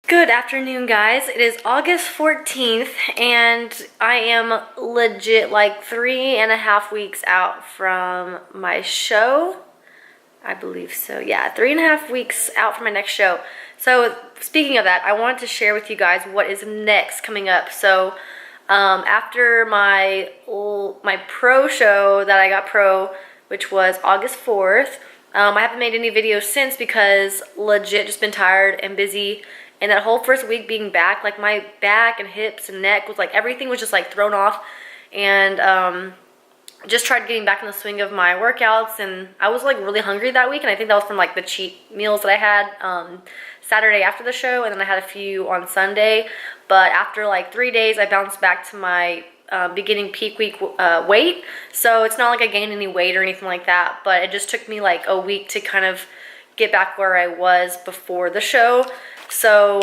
Good afternoon, guys. It is August 14th, and I am legit like 3.5 weeks out from my show. I believe so. Yeah, 3.5 weeks out from my next show. So speaking of that, I wanted to share with you guys what is next coming up. So after my pro show that I got pro, which was August 4th, I haven't made any videos since because legit just been tired and busy. And that whole first week being back, like my back and hips and neck was like, everything was just like thrown off. And just tried getting back in the swing of my workouts. And I was like really hungry that week. And I think that was from like the cheat meals that I had Saturday after the show. And then I had a few on Sunday. But after like 3 days, I bounced back to my beginning peak week weight. So it's not like I gained any weight or anything like that. But it just took me like a week to kind of get back where I was before the show. So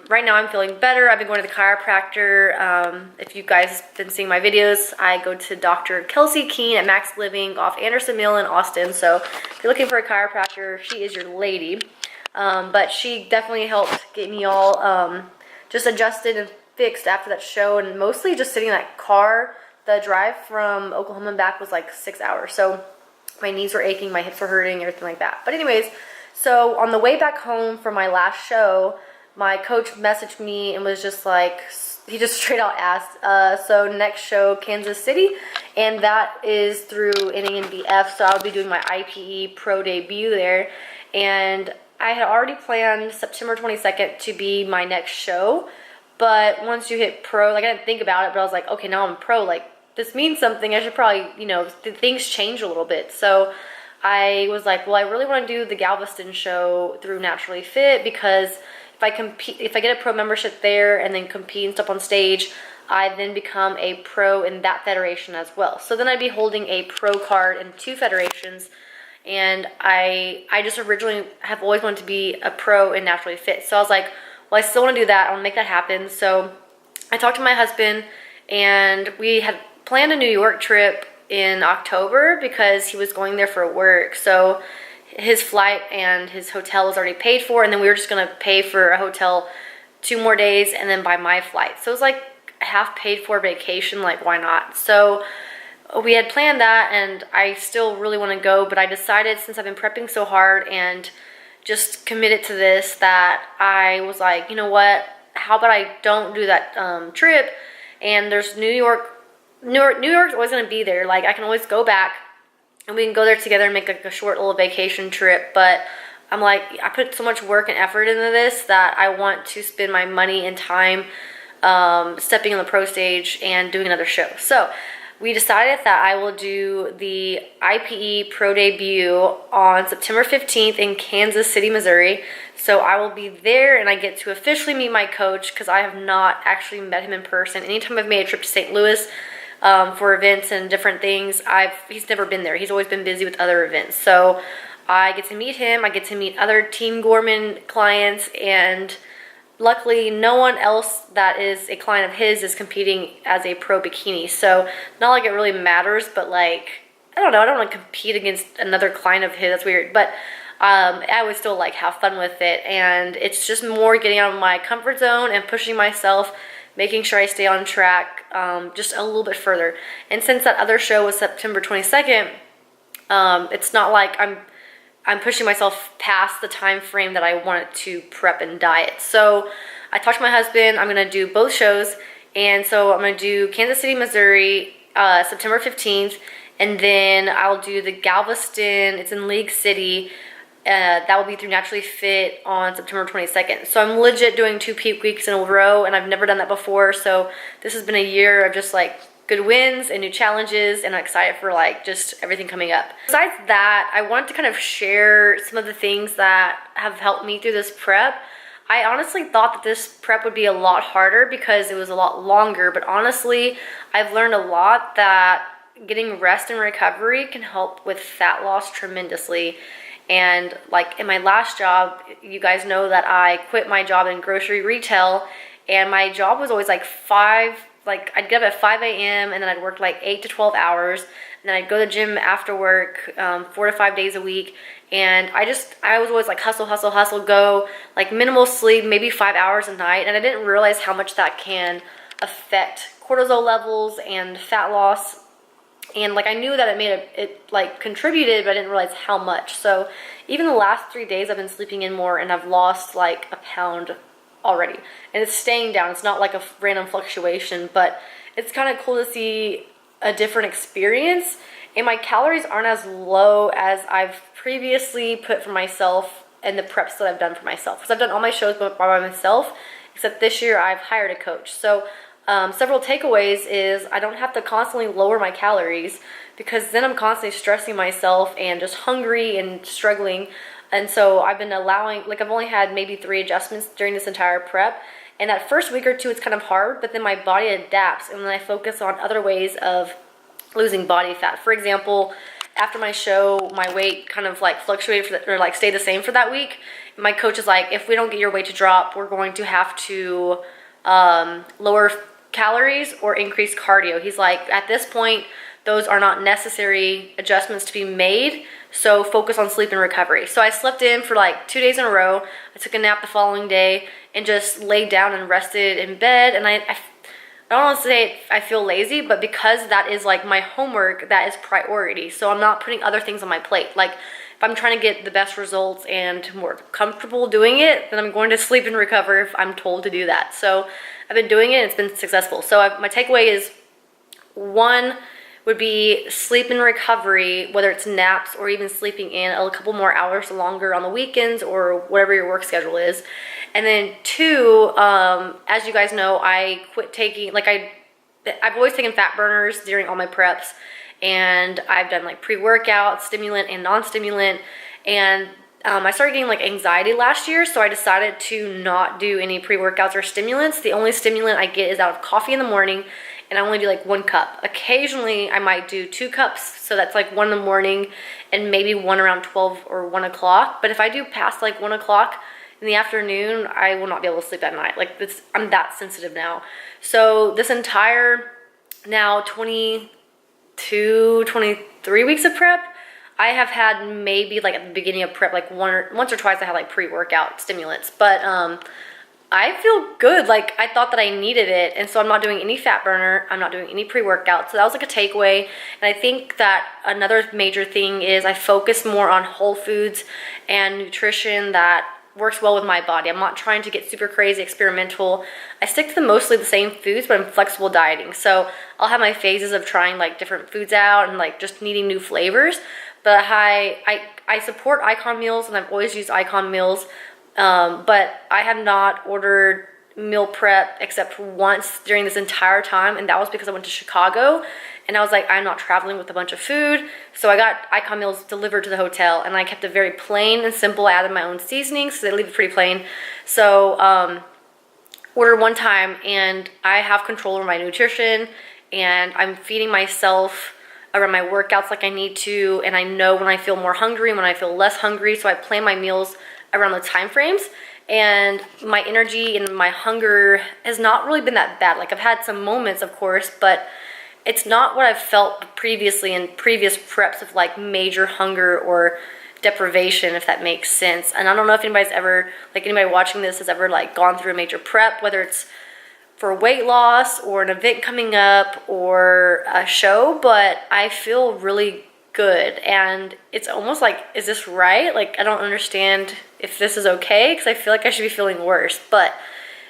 right now I'm feeling better. I've been going to the chiropractor. If you guys have been seeing my videos, I go to Dr. Kelsey Keene at Max Living off Anderson Mill in Austin. So if you're looking for a chiropractor, she is your lady. But she definitely helped get me all just adjusted and fixed after that show, and mostly just sitting in that car. The drive from Oklahoma and back was like 6 hours. So my knees were aching, my hips were hurting, everything like that. But anyways, so on the way back home from my last show, my coach messaged me and was just like, he just straight out asked, so next show, Kansas City, and that is through NANBF, so I'll be doing my IPE pro debut there. And I had already planned September 22nd to be my next show, but once you hit pro, like I didn't think about it, but I was like, okay, now I'm pro, like this means something. I should probably, you know, things change a little bit. So I was like, well, I really want to do the Galveston show through Naturally Fit, because if I get a pro membership there and then compete and stuff on stage, I then become a pro in that federation as well. So then I'd be holding a pro card in 2 federations. And I just originally have always wanted to be a pro in Naturally Fit. So I was like, well, I still want to do that. I want to make that happen. So I talked to my husband, and we had planned a New York trip in October because he was going there for work. So his flight and his hotel was already paid for, and then we were just going to pay for a hotel 2 more days and then buy my flight. So it was like a half paid for vacation, like why not? So we had planned that, and I still really want to go, but I decided, since I've been prepping so hard and just committed to this, that I was like, you know what, how about I don't do that trip, and there's New York's always going to be there. Like, I can always go back and we can go there together and make like a short little vacation trip. But I'm like, I put so much work and effort into this that I want to spend my money and time stepping on the pro stage and doing another show. So we decided that I will do the IPE pro debut on September 15th in Kansas City, Missouri. So I will be there, and I get to officially meet my coach, because I have not actually met him in person. Anytime I've made a trip to St. Louis for events and different things, he's never been there. He's always been busy with other events. So I get to meet him. I get to meet other Team Gorman clients, and luckily no one else that is a client of his is competing as a pro bikini. So not like it really matters, but like, I don't know, I don't want to compete against another client of his. That's weird. But I would still like have fun with it, and it's just more getting out of my comfort zone and pushing myself, making sure I stay on track just a little bit further. And since that other show was September 22nd, it's not like I'm pushing myself past the time frame that I wanted to prep and diet. So I talked to my husband. I'm going to do both shows. And so I'm going to do Kansas City, Missouri, September 15th. And then I'll do the Galveston. It's in League City. That will be through Naturally Fit on September 22nd. So I'm legit doing 2 peak weeks in a row, and I've never done that before. So this has been a year of just like good wins and new challenges, and I'm excited for like just everything coming up. Besides that, I wanted to kind of share some of the things that have helped me through this prep. I honestly thought that this prep would be a lot harder because it was a lot longer, but honestly, I've learned a lot that getting rest and recovery can help with fat loss tremendously. And like in my last job, you guys know that I quit my job in grocery retail, and my job was always like 5 I'd get up at 5 a.m. and then I'd work like 8 to 12 hours. And then I'd go to the gym after work 4 to 5 days a week. And I was always like hustle, hustle, hustle, go, like minimal sleep, maybe 5 hours a night. And I didn't realize how much that can affect cortisol levels and fat loss. And like I knew that it like contributed, but I didn't realize how much. So even the last 3 days I've been sleeping in more and I've lost like a pound already. And it's staying down. It's not like a random fluctuation, but it's kind of cool to see a different experience. And my calories aren't as low as I've previously put for myself and the preps that I've done for myself. Because I've done all my shows by myself, except this year I've hired a coach. So several takeaways is I don't have to constantly lower my calories, because then I'm constantly stressing myself and just hungry and struggling. And so I've been allowing, like I've only had maybe 3 adjustments during this entire prep. And that first week or two, it's kind of hard, but then my body adapts and then I focus on other ways of losing body fat. For example, after my show, my weight kind of like fluctuated or like stayed the same for that week. My coach is like, if we don't get your weight to drop, we're going to have to lower calories or increase cardio. He's like, at this point, those are not necessary adjustments to be made, so focus on sleep and recovery. So I slept in for like 2 days in a row. I took a nap the following day and just laid down and rested in bed. And I don't want to say I feel lazy, but because that is like my homework, that is priority. So I'm not putting other things on my plate. Like if I'm trying to get the best results and more comfortable doing it, then I'm going to sleep and recover if I'm told to do that. So I've been doing it and it's been successful. So my takeaway is, 1 would be sleep and recovery, whether it's naps or even sleeping in a couple more hours longer on the weekends or whatever your work schedule is. And then 2, as you guys know, I quit taking, like I've always taken fat burners during all my preps, and I've done like pre-workout, stimulant and non-stimulant, and I started getting like anxiety last year, so I decided to not do any pre-workouts or stimulants. The only stimulant I get is out of coffee in the morning, and I only do like 1 cup. Occasionally I might do 2 cups, so that's like 1 in the morning and maybe 1 around 12 or 1 o'clock. But if I do past like 1 o'clock in the afternoon, I will not be able to sleep at night. Like I'm that sensitive now. So this entire now 22, 23 weeks of prep, I have had maybe like at the beginning of prep, like once or twice I had like pre-workout stimulants, but I feel good. Like I thought that I needed it, and so I'm not doing any fat burner. I'm not doing any pre-workout. So that was like a takeaway. And I think that another major thing is I focus more on whole foods and nutrition that works well with my body. I'm not trying to get super crazy experimental. I stick to mostly the same foods, but I'm flexible dieting. So I'll have my phases of trying like different foods out and like just needing new flavors. But I support Icon meals, and I've always used Icon meals. But I have not ordered meal prep except once during this entire time, and that was because I went to Chicago and I was like, I'm not traveling with a bunch of food. So I got Icon meals delivered to the hotel, and I kept it very plain and simple. I added my own seasonings, so they leave it pretty plain. So ordered one time, and I have control over my nutrition, and I'm feeding myself around my workouts like I need to, and I know when I feel more hungry and when I feel less hungry, so I plan my meals around the time frames. And my energy and my hunger has not really been that bad. Like I've had some moments, of course, but it's not what I've felt previously in previous preps of like major hunger or deprivation, if that makes sense. And I don't know if anybody's ever, like anybody watching this has ever like gone through a major prep, whether it's for weight loss or an event coming up or a show, but I feel really good. And it's almost like, is this right? Like I don't understand if this is okay, because I feel like I should be feeling worse. But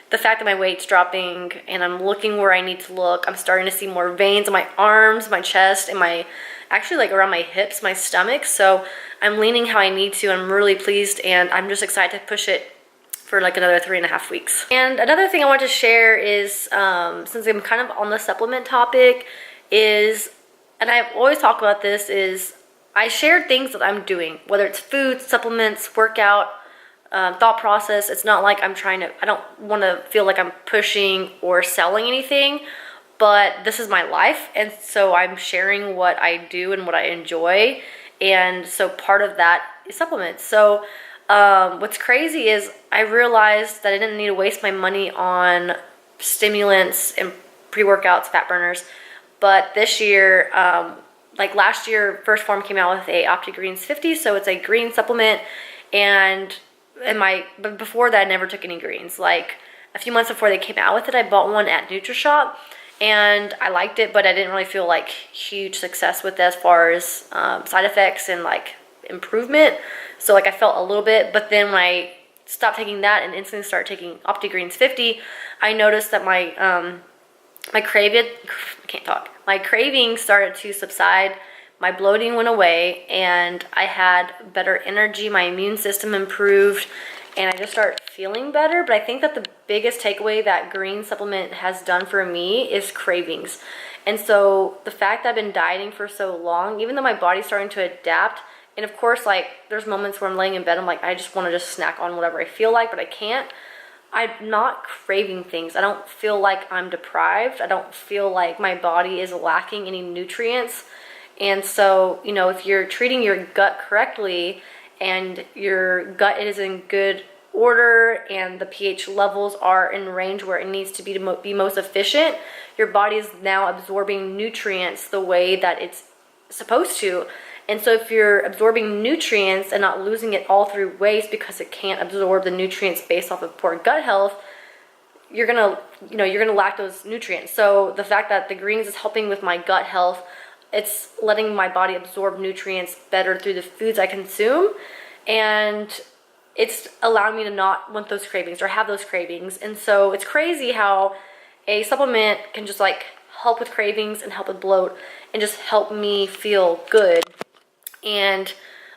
the fact that my weight's dropping and I'm looking where I need to look, I'm starting to see more veins in my arms, my chest, and my, actually like around my hips, my stomach. So I'm leaning how I need to. I'm really pleased, and I'm just excited to push it for like another 3.5 weeks. And another thing I want to share is, since I'm kind of on the supplement topic, is, and I've always talked about this, is I shared things that I'm doing, whether it's food, supplements, workout, thought process. It's not like I'm trying to, I don't want to feel like I'm pushing or selling anything, but this is my life, and so I'm sharing what I do and what I enjoy, and so part of that is supplements. So what's crazy is I realized that I didn't need to waste my money on stimulants and pre-workouts, fat burners. But this year, like last year, First Form came out with a OptiGreens 50, so it's a green supplement. And but before that, I never took any greens. Like a few months before they came out with it, I bought one at NutriShop, and I liked it, but I didn't really feel like huge success with it as far as side effects and like improvement. So like I felt a little bit, but then when I stopped taking that and instantly started taking OptiGreens 50, I noticed that my my cravings started to subside. My bloating went away, and I had better energy. My immune system improved, and I just started feeling better. But I think that the biggest takeaway that green supplement has done for me is cravings. And so the fact that I've been dieting for so long, even though my body's starting to adapt, and of course, like, there's moments where I'm laying in bed, I'm like, I just want to just snack on whatever I feel like, but I can't. I'm not craving things. I don't feel like I'm deprived. I don't feel like my body is lacking any nutrients. And so, you know, if you're treating your gut correctly and your gut is in good order and the pH levels are in range where it needs to be most efficient, your body is now absorbing nutrients the way that it's supposed to. And so if you're absorbing nutrients and not losing it all through waste because it can't absorb the nutrients based off of poor gut health, you're gonna lack those nutrients. So the fact that the greens is helping with my gut health, it's letting my body absorb nutrients better through the foods I consume, and it's allowing me to not want those cravings or have those cravings. And so it's crazy how a supplement can just like help with cravings and help with bloat and just help me feel good. And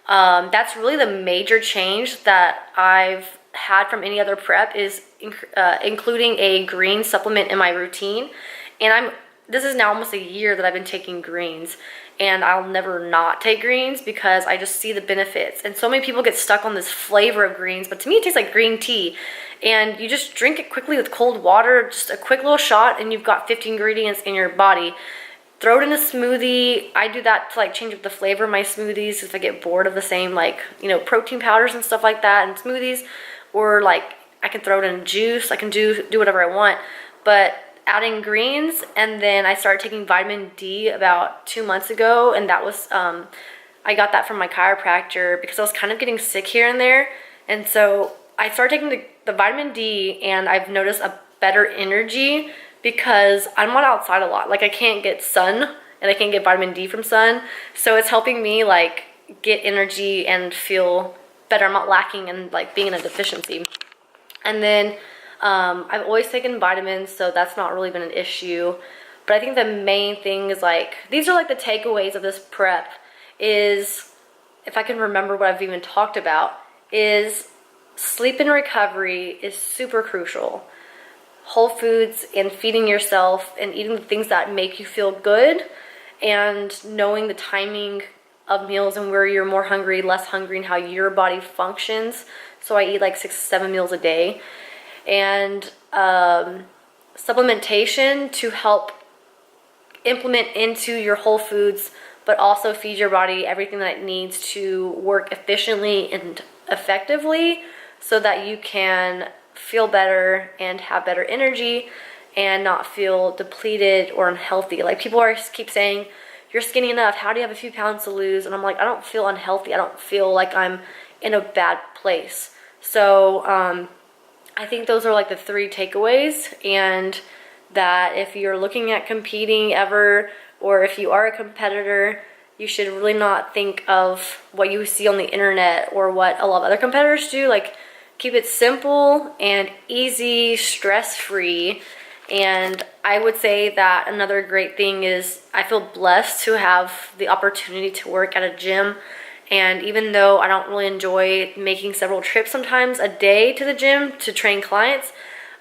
that's really the major change that I've had from any other prep, is including a green supplement in my routine. And this is now almost a year that I've been taking greens, and I'll never not take greens because I just see the benefits. And so many people get stuck on this flavor of greens, but to me it tastes like green tea. And you just drink it quickly with cold water, just a quick little shot, and you've got 50 ingredients in your body. Throw it in a smoothie. I do that to like change up the flavor of my smoothies if I get bored of the same, like, you know, protein powders and stuff like that in smoothies. Or like I can throw it in juice. I can do whatever I want. But adding greens, and then I started taking vitamin D about 2 months ago, and that was I got that from my chiropractor because I was kind of getting sick here and there. And so I started taking the vitamin D, and I've noticed a better energy because I'm not outside a lot. Like I can't get sun, and I can't get vitamin D from sun. So it's helping me like get energy and feel better. I'm not lacking and like being in a deficiency. And then I've always taken vitamins, so that's not really been an issue. But I think the main thing is like, these are like the takeaways of this prep, is, if I can remember what I've even talked about, is sleep and recovery is super crucial. Whole foods and feeding yourself and eating the things that make you feel good, and knowing the timing of meals and where you're more hungry, less hungry, and how your body functions. So I eat like 6 to 7 meals a day. And supplementation to help implement into your whole foods, but also feed your body everything that it needs to work efficiently and effectively so that you can feel better and have better energy and not feel depleted or unhealthy. Like people keep saying, you're skinny enough, how do you have a few pounds to lose? And I'm like, I don't feel unhealthy. I don't feel like I'm in a bad place. So I think those are like the 3 takeaways, and that if you're looking at competing ever, or if you are a competitor, you should really not think of what you see on the internet or what a lot of other competitors do. Like, keep it simple and easy, stress-free. And I would say that another great thing is I feel blessed to have the opportunity to work at a gym. And even though I don't really enjoy making several trips sometimes a day to the gym to train clients,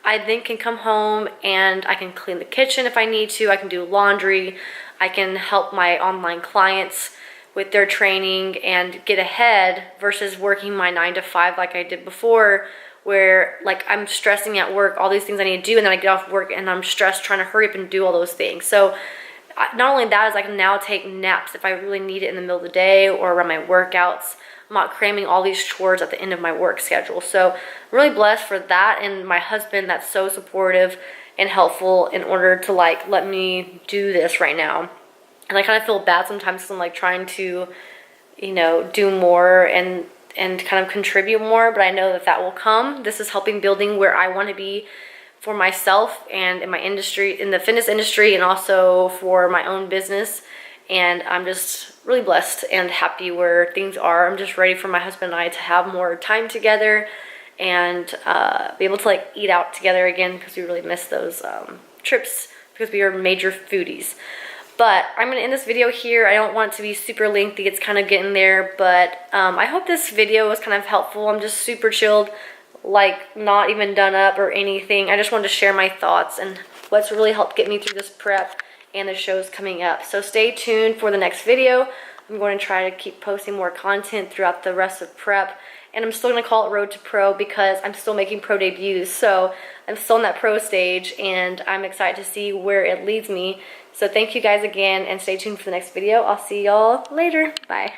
I then can come home and I can clean the kitchen if I need to. I can do laundry. I can help my online clients with their training and get ahead versus working my 9 to 5 like I did before, where like I'm stressing at work, all these things I need to do, and then I get off work and I'm stressed trying to hurry up and do all those things. So not only that, is I can now take naps if I really need it in the middle of the day or around my workouts. I'm not cramming all these chores at the end of my work schedule. So I'm really blessed for that, and my husband that's so supportive and helpful in order to like let me do this right now. And I kind of feel bad sometimes because I'm like trying to, you know, do more and kind of contribute more, but I know that that will come. This is helping building where I want to be for myself and in my industry, in the fitness industry, and also for my own business. And I'm just really blessed and happy where things are. I'm just ready for my husband and I to have more time together and be able to like eat out together again, because we really miss those trips because we are major foodies. But I'm going to end this video here. I don't want it to be super lengthy. It's kind of getting there. But I hope this video was kind of helpful. I'm just super chilled, like not even done up or anything. I just wanted to share my thoughts and what's really helped get me through this prep and the shows coming up. So stay tuned for the next video. I'm going to try to keep posting more content throughout the rest of prep. And I'm still going to call it Road to Pro because I'm still making pro debuts. So I'm still in that pro stage and I'm excited to see where it leads me. So thank you guys again and stay tuned for the next video. I'll see y'all later. Bye.